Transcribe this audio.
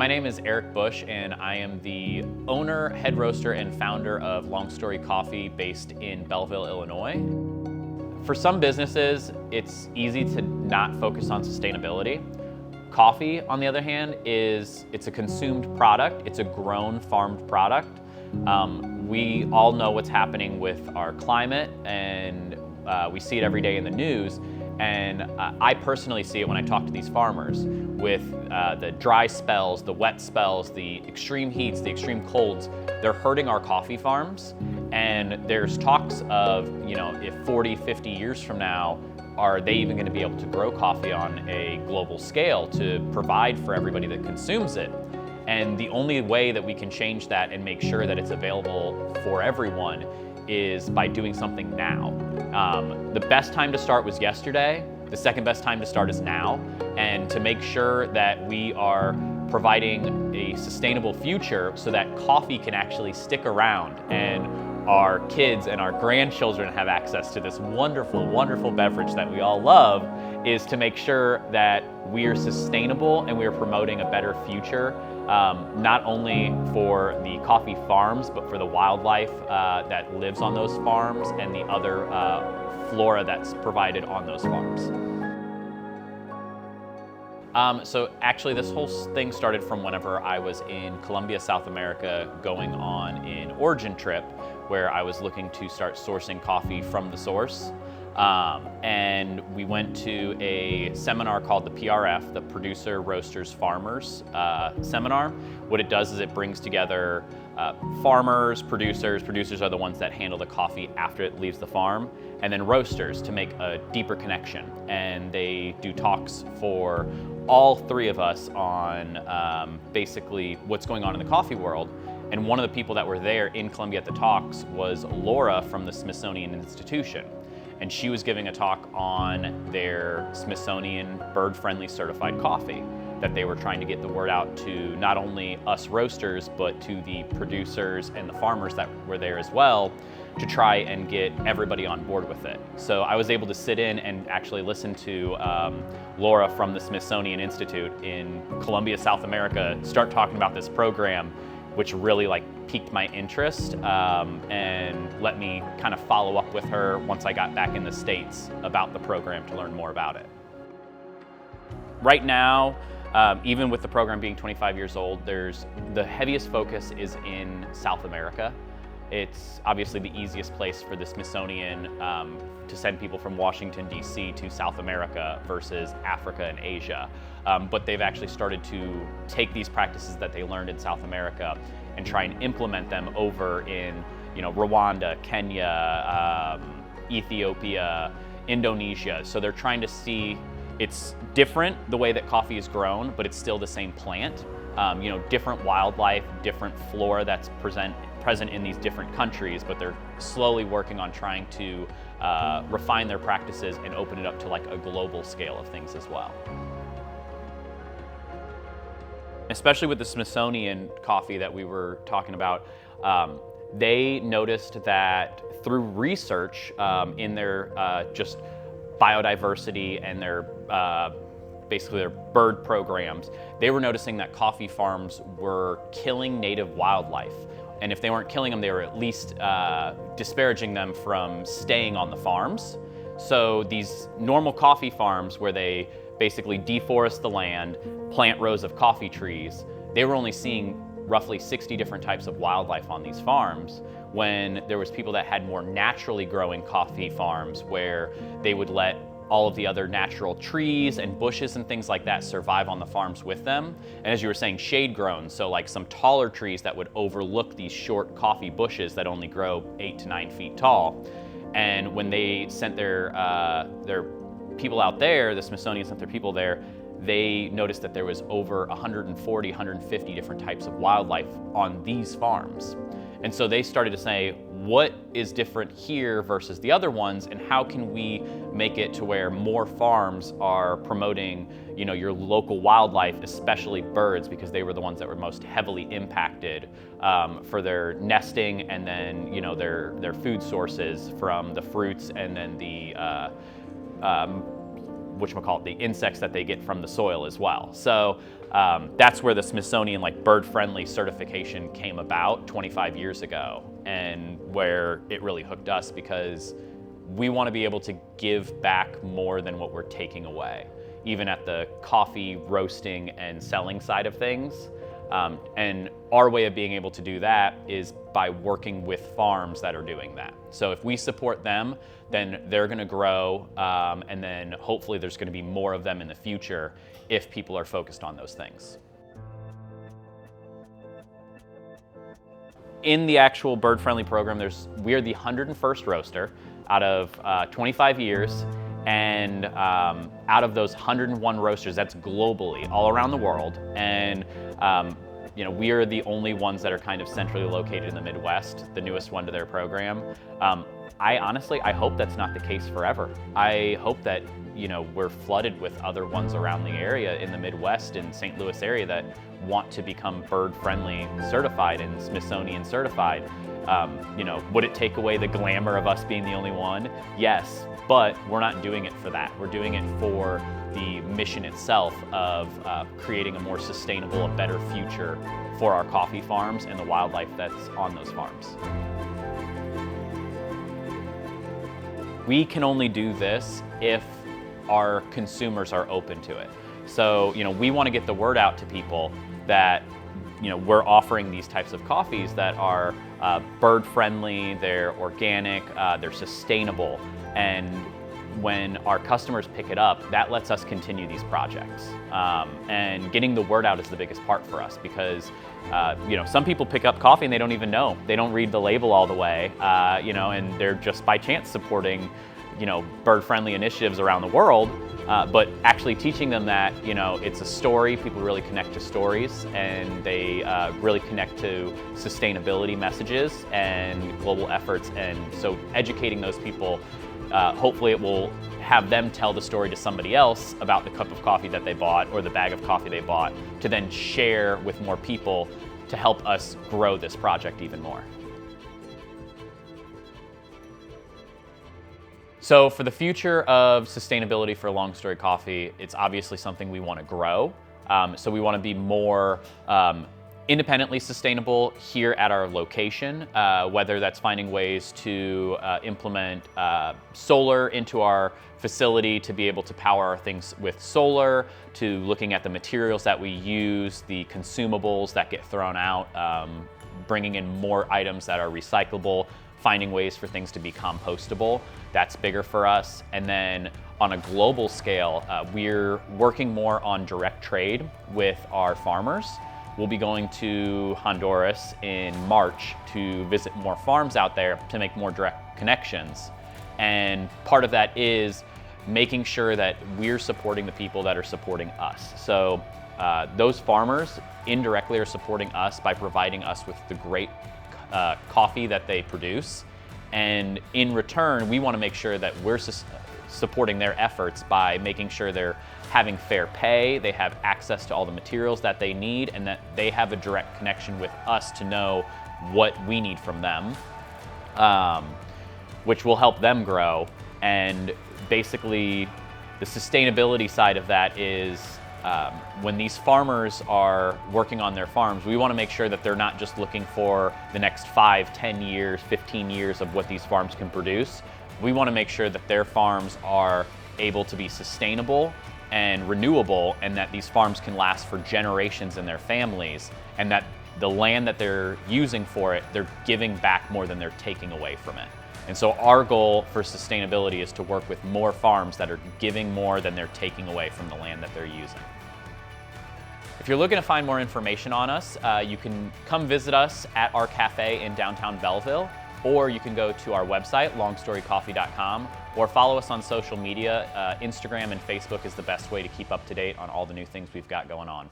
My name is Eric Bush, and I am the owner, head roaster, and founder of LongStory Coffee based in Belleville, Illinois. For some businesses, it's easy to not focus on sustainability. Coffee, on the other hand, it's a consumed product. It's a grown, farmed product. We all know what's happening with our climate, and we see it every day in the news. And I personally see it when I talk to these farmers with the dry spells, the wet spells, the extreme heats, the extreme colds. They're hurting our coffee farms. And there's talks of, if 40, 50 years from now, are they even going to be able to grow coffee on a global scale to provide for everybody that consumes it? And the only way that we can change that and make sure that it's available for everyone is by doing something now. The best time to start was yesterday. The second best time to start is now. And to make sure that we are providing a sustainable future so that coffee can actually stick around and our kids and our grandchildren have access to this wonderful, wonderful beverage that we all love, is to make sure that we are sustainable and we are promoting a better future, not only for the coffee farms, but for the wildlife that lives on those farms and the other flora that's provided on those farms. So actually this whole thing started from whenever I was in Colombia, South America, going on an origin trip where I was looking to start sourcing coffee from the source. And we went to a seminar called the PRF, the Producer Roasters Farmers Seminar. What it does is it brings together farmers, producers. Producers are the ones that handle the coffee after it leaves the farm, and then roasters to make a deeper connection. And they do talks for all three of us on basically what's going on in the coffee world. And one of the people that were there in Colombia at the talks was Laura from the Smithsonian Institution. And she was giving a talk on their Smithsonian bird-friendly certified coffee that they were trying to get the word out to not only us roasters, but to the producers and the farmers that were there as well, to try and get everybody on board with it. So I was able to sit in and actually listen to Laura from the Smithsonian Institute in Colombia, South America, start talking about this program, which really piqued my interest and let me kind of follow up with her once I got back in the States about the program to learn more about it. Right now, even with the program being 25 years old, the heaviest focus is in South America. It's obviously the easiest place for the Smithsonian to send people from Washington, D.C. to South America versus Africa and Asia. But they've actually started to take these practices that they learned in South America and try and implement them over in Rwanda, Kenya, Ethiopia, Indonesia. So they're trying to see, it's different the way that coffee is grown, but it's still the same plant. Different wildlife, different flora that's present in these different countries, but they're slowly working on trying to refine their practices and open it up to a global scale of things as well. Especially with the Smithsonian coffee that we were talking about, they noticed that through research in their just biodiversity and their basically their bird programs, they were noticing that coffee farms were killing native wildlife. And if they weren't killing them, they were at least disparaging them from staying on the farms. So these normal coffee farms where they basically deforest the land, plant rows of coffee trees, they were only seeing roughly 60 different types of wildlife on these farms, when there was people that had more naturally growing coffee farms where they would let all of the other natural trees and bushes and things like that survive on the farms with them. And as you were saying, shade grown, so some taller trees that would overlook these short coffee bushes that only grow 8 to 9 feet tall. And when they sent their people out there, the Smithsonian sent their people there, they noticed that there was over 140, 150 different types of wildlife on these farms. And so they started to say, what is different here versus the other ones, and how can we make it to where more farms are promoting, your local wildlife, especially birds, because they were the ones that were most heavily impacted for their nesting and then, their food sources from the fruits and then the the insects that they get from the soil as well. So That's where the Smithsonian bird-friendly certification came about 25 years ago, and where it really hooked us, because we want to be able to give back more than what we're taking away, even at the coffee roasting and selling side of things. And our way of being able to do that is by working with farms that are doing that. So if we support them, then they're going to grow, and then hopefully there's going to be more of them in the future if people are focused on those things. In the actual bird-friendly program, we're the 101st roaster out of 25 years. And out of those 101 roasters, that's globally, all around the world. And we are the only ones that are kind of centrally located in the Midwest, the newest one to their program. I hope that's not the case forever. I hope that we're flooded with other ones around the area in the Midwest and St. Louis area that want to become bird-friendly certified and Smithsonian certified. Would it take away the glamour of us being the only one? Yes, but we're not doing it for that. We're doing it for the mission itself of creating a more sustainable, a better future for our coffee farms and the wildlife that's on those farms. We can only do this if our consumers are open to it. So, we want to get the word out to people that, we're offering these types of coffees that are bird-friendly, they're organic, they're sustainable. And when our customers pick it up, that lets us continue these projects. And getting the word out is the biggest part for us, because some people pick up coffee and they don't even know. They don't read the label all the way, and they're just by chance supporting, bird-friendly initiatives around the world. But actually teaching them that, it's a story, people really connect to stories, and they really connect to sustainability messages and global efforts. And so educating those people, hopefully it will have them tell the story to somebody else about the cup of coffee that they bought or the bag of coffee they bought, to then share with more people to help us grow this project even more. So for the future of sustainability for LongStory Coffee, it's obviously something we want to grow. So we want to be more independently sustainable here at our location, whether that's finding ways to implement solar into our facility to be able to power our things with solar, to looking at the materials that we use, the consumables that get thrown out, bringing in more items that are recyclable, finding ways for things to be compostable. That's bigger for us. And then on a global scale, we're working more on direct trade with our farmers. We'll be going to Honduras in March to visit more farms out there to make more direct connections. And part of that is making sure that we're supporting the people that are supporting us. So those farmers indirectly are supporting us by providing us with the great coffee that they produce. And in return, we want to make sure that we're supporting their efforts by making sure they're having fair pay, they have access to all the materials that they need, and that they have a direct connection with us to know what we need from them, which will help them grow. And basically, the sustainability side of that is when these farmers are working on their farms, we want to make sure that they're not just looking for the next 5, 10 years, 15 years of what these farms can produce. We want to make sure that their farms are able to be sustainable and renewable, and that these farms can last for generations in their families, and that the land that they're using for it, they're giving back more than they're taking away from it. And so our goal for sustainability is to work with more farms that are giving more than they're taking away from the land that they're using. If you're looking to find more information on us, you can come visit us at our cafe in downtown Belleville, or you can go to our website, longstorycoffee.com, or follow us on social media. Instagram and Facebook is the best way to keep up to date on all the new things we've got going on.